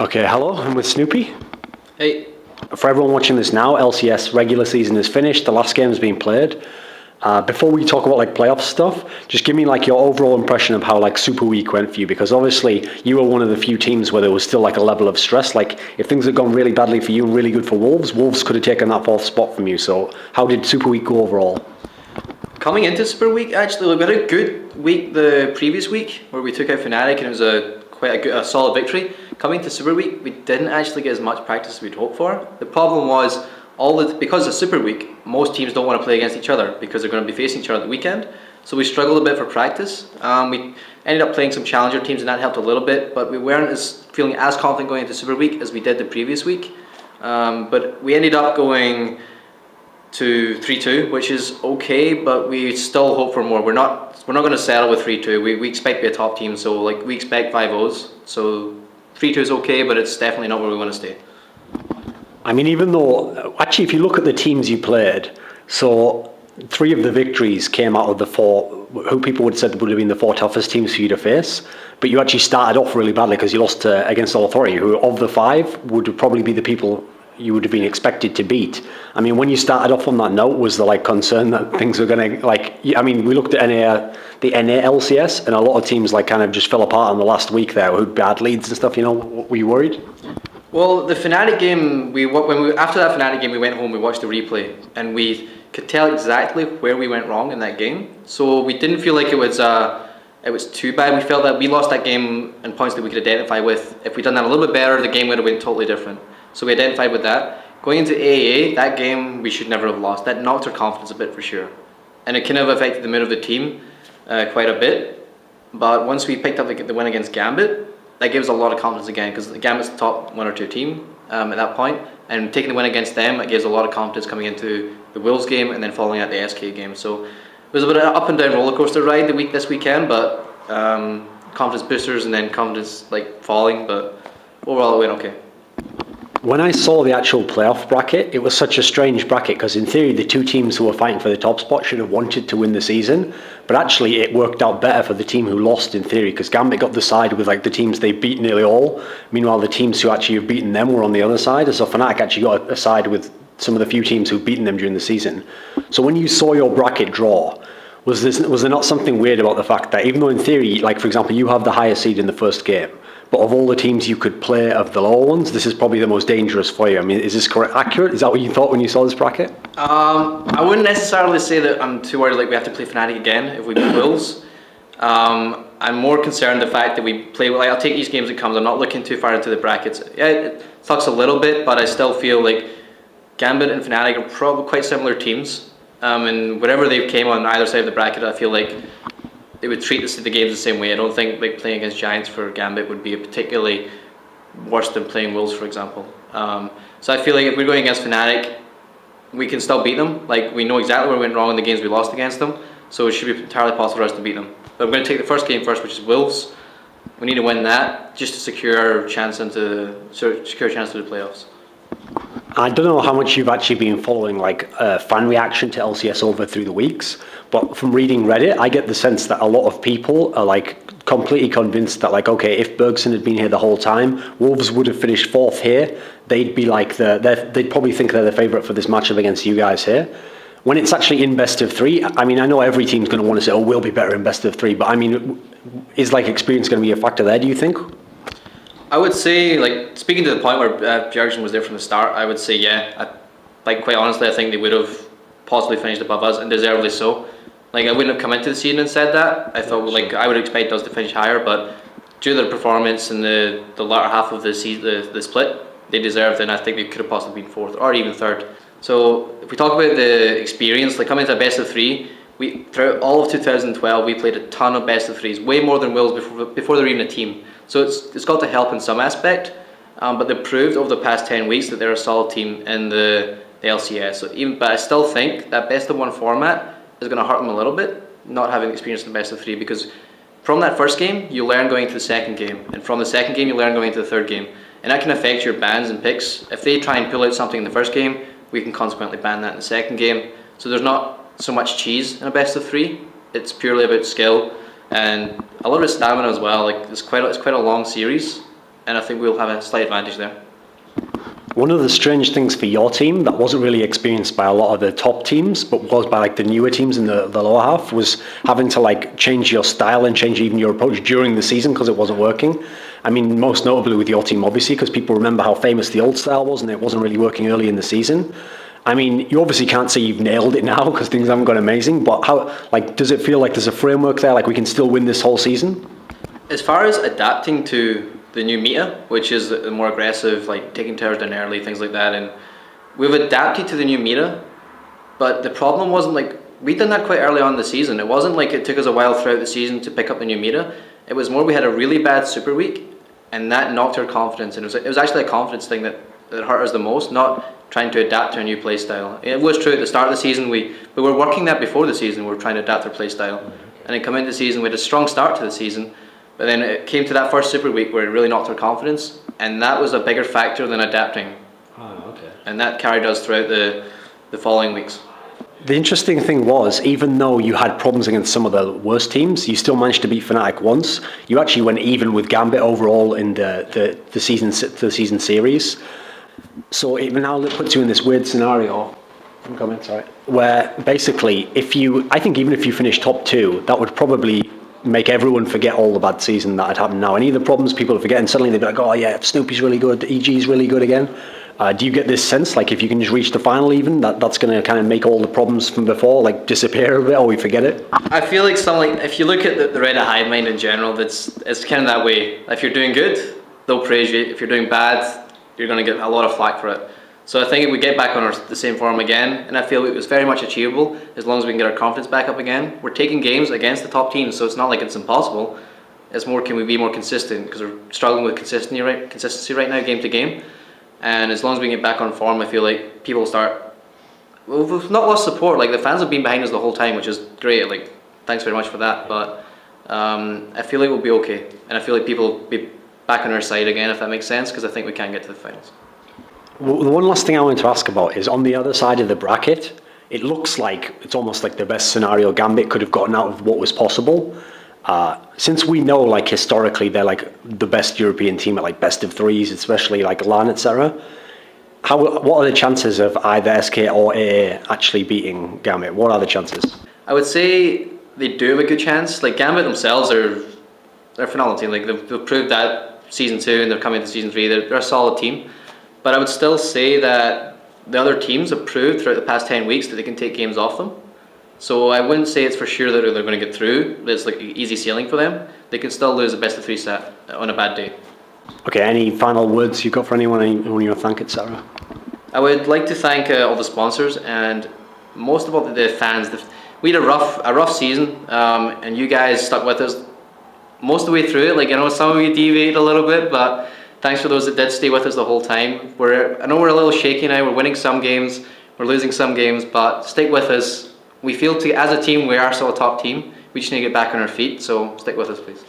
Okay, hello, I'm with Snoopeh. Hey. For everyone watching this now, LCS regular season is finished, the last game has been played. Before we talk about like playoff stuff, just give me like your overall impression of how like Super Week went for you, because obviously you were one of the few teams where there was still like a level of stress. Like if things had gone really badly for you and really good for Wolves could have taken that fourth spot from you. So how did Super Week go overall? Coming into Super Week, actually, we had a good week the previous week where we took out Fnatic and it was quite a solid victory. Coming to Super Week, we didn't actually get as much practice as we'd hoped for. The problem was because of Super Week, most teams don't want to play against each other because they're going to be facing each other at the weekend. So we struggled a bit for practice. We ended up playing some challenger teams and that helped a little bit, but we weren't feeling as confident going into Super Week as we did the previous week. But we ended up going to 3-2, which is okay, but we still hope for more. We're not going to settle with 3-2. We expect to be a top team, so like we expect 5-0s. So 3-2 is okay, but it's definitely not where we want to stay. I mean, even though, actually, if you look at the teams you played, so 3 of the victories came out of the 4, who people would have said would have been the 4 toughest teams for you to face, but you actually started off really badly because you lost against All Authority, who of the 5 would probably be the people you would have been expected to beat. I mean, when you started off on that note, was there like concern that things were going to, like, I mean, we looked at the NA LCS, and a lot of teams like kind of just fell apart in the last week there with bad leads and stuff, you know, were you worried? Well, the Fnatic game, after that Fnatic game, we went home, we watched the replay, and we could tell exactly where we went wrong in that game. So we didn't feel like it was too bad. We felt that we lost that game in points that we could identify with. If we'd done that a little bit better, the game would have been totally different. So we identified with that. Going into AAA, that game we should never have lost. That knocked our confidence a bit for sure. And it kind of affected the mood of the team quite a bit. But once we picked up the win against Gambit, that gives a lot of confidence again, because Gambit's the top 1 or 2 team at that point, and taking the win against them, it gives a lot of confidence coming into the Wolves game and then following out the SK game. So it was a bit of an up and down roller coaster ride this weekend, but confidence boosters and then confidence like falling, but overall it went okay. When I saw the actual playoff bracket, it was such a strange bracket because in theory the 2 teams who were fighting for the top spot should have wanted to win the season, but actually it worked out better for the team who lost in theory, because Gambit got the side with like the teams they beat nearly all. Meanwhile, the teams who actually have beaten them were on the other side, so Fnatic actually got a side with some of the few teams who've beaten them during the season. So when you saw your bracket draw, was there not something weird about the fact that even though in theory, like for example, you have the higher seed in the first game, but of all the teams you could play of the lower ones, this is probably the most dangerous for you? I mean, is this accurate? Is that what you thought when you saw this bracket? I wouldn't necessarily say that I'm too worried like we have to play Fnatic again if we beat Wolves. I'm more concerned the fact that we play, like I'll take each game as it comes. I'm not looking too far into the brackets. Yeah, it sucks a little bit, but I still feel like Gambit and Fnatic are probably quite similar teams. And whatever they came on either side of the bracket, I feel like they would treat the games the same way. I don't think like playing against Giants for Gambit would be particularly worse than playing Wolves, for example. So I feel like if we're going against Fnatic, we can still beat them. Like we know exactly where we went wrong in the games we lost against them, so it should be entirely possible for us to beat them. But I'm going to take the first game first, which is Wolves. We need to win that just to secure a chance to the playoffs. I don't know how much you've actually been following like fan reaction to LCS over through the weeks, but from reading Reddit, I get the sense that a lot of people are like completely convinced that like, okay, if Bjergsen had been here the whole time, Wolves would have finished 4th here. They'd be like they'd probably think they're the favourite for this matchup against you guys here. When it's actually in best of 3, I mean, I know every team's going to want to say, oh, we'll be better in best of 3, but I mean, is like experience going to be a factor there, do you think? I would say, like, speaking to the point where Bjergsen was there from the start, I would say, yeah. Quite honestly, I think they would have possibly finished above us, and deservedly so. Like, I wouldn't have come into the season and said that. I thought, like, I would expect us to finish higher, but due to their performance in the latter half of the season, the split, they deserved it, and I think they could have possibly been 4th or even 3rd. So, if we talk about the experience, like coming into a best of 3, throughout all of 2012, we played a ton of best of 3s, way more than Wolves before they were even a team. So it's got to help in some aspect, but they've proved over the past 10 weeks that they're a solid team in the LCS. But I still think that best of 1 format is going to hurt them a little bit, not having experience in the best of 3, because from that first game, you learn going into the second game, and from the second game, you learn going into the third game, and that can affect your bans and picks. If they try and pull out something in the first game, we can consequently ban that in the second game. So there's not so much cheese in a best of 3. It's purely about skill and a little bit of stamina as well. Like it's quite a long series, and I think we'll have a slight advantage there. One of the strange things for your team that wasn't really experienced by a lot of the top teams, but was by like the newer teams in the lower half, was having to like change your style and change even your approach during the season because it wasn't working. I mean, most notably with your team, obviously, because people remember how famous the old style was and it wasn't really working early in the season. I mean, you obviously can't say you've nailed it now because things haven't gone amazing, but how, like, does it feel like there's a framework there, like we can still win this whole season? As far as adapting to the new meta, which is the more aggressive, like taking towers down early, things like that, and we've adapted to the new meta, but the problem wasn't like, we done that quite early on in the season. It wasn't like it took us a while throughout the season to pick up the new meta. It was more we had a really bad Super Week, and that knocked our confidence, and it was actually a confidence thing that hurt us the most, not trying to adapt to a new play style. It was true at the start of the season, we were working that before the season, we were trying to adapt our play style, and then come into the season, we had a strong start to the season, but then it came to that first Super Week where it really knocked our confidence, and that was a bigger factor than adapting. Oh, okay. And that carried us throughout the following weeks. The interesting thing was, even though you had problems against some of the worst teams, you still managed to beat Fnatic once. You actually went even with Gambit overall in the season series. So it now puts you in this weird scenario. I'm coming, sorry. Where basically, I think even if you finish top 2, that would probably make everyone forget all the bad season that had happened now. Any of the problems people forget, and suddenly they'd be like, oh yeah, Snoopeh's really good, EG's really good again. Do you get this sense, like if you can just reach the final even, that's going to kind of make all the problems from before like disappear a bit, or we forget it? I feel like if you look at the Reddit hive mind in general, it's kind of that way. If you're doing good, they'll praise you. If you're doing bad, you're going to get a lot of flack for it. So I think if we get back on the same form again, and I feel it was very much achievable as long as we can get our confidence back up again. We're taking games against the top teams, so it's not like it's impossible. It's more, can we be more consistent? Because we're struggling with consistency right now, game to game. And as long as we get back on form, I feel like people start. Well, we've not lost support. Like the fans have been behind us the whole time, which is great. Like, thanks very much for that. But I feel like we'll be okay, and I feel like people will be back on our side again, if that makes sense. Because I think we can get to the finals. Well, the one last thing I wanted to ask about is on the other side of the bracket. It looks like it's almost like the best scenario Gambit could have gotten out of what was possible. Since we know, like historically, they're like the best European team at like best of threes, especially like LAN, etc. What are the chances of either SK or AA actually beating Gambit? What are the chances? I would say they do have a good chance. Like Gambit themselves they're a phenomenal team. Like they've proved that season 2 and they're coming to season 3. They're a solid team. But I would still say that the other teams have proved throughout the past 10 weeks that they can take games off them. So I wouldn't say it's for sure that they're going to get through. It's like easy sailing for them. They can still lose a best of 3 set on a bad day. Okay, any final words you've got for anyone you want to thank, etc.? I would like to thank all the sponsors and most of all the fans. We had a rough season, and you guys stuck with us most of the way through it. Like, I know some of you deviated a little bit, but thanks for those that did stay with us the whole time. I know we're a little shaky now. We're winning some games, we're losing some games, but stick with us. We feel as a team we are still a top team. We just need to get back on our feet, so stick with us, please.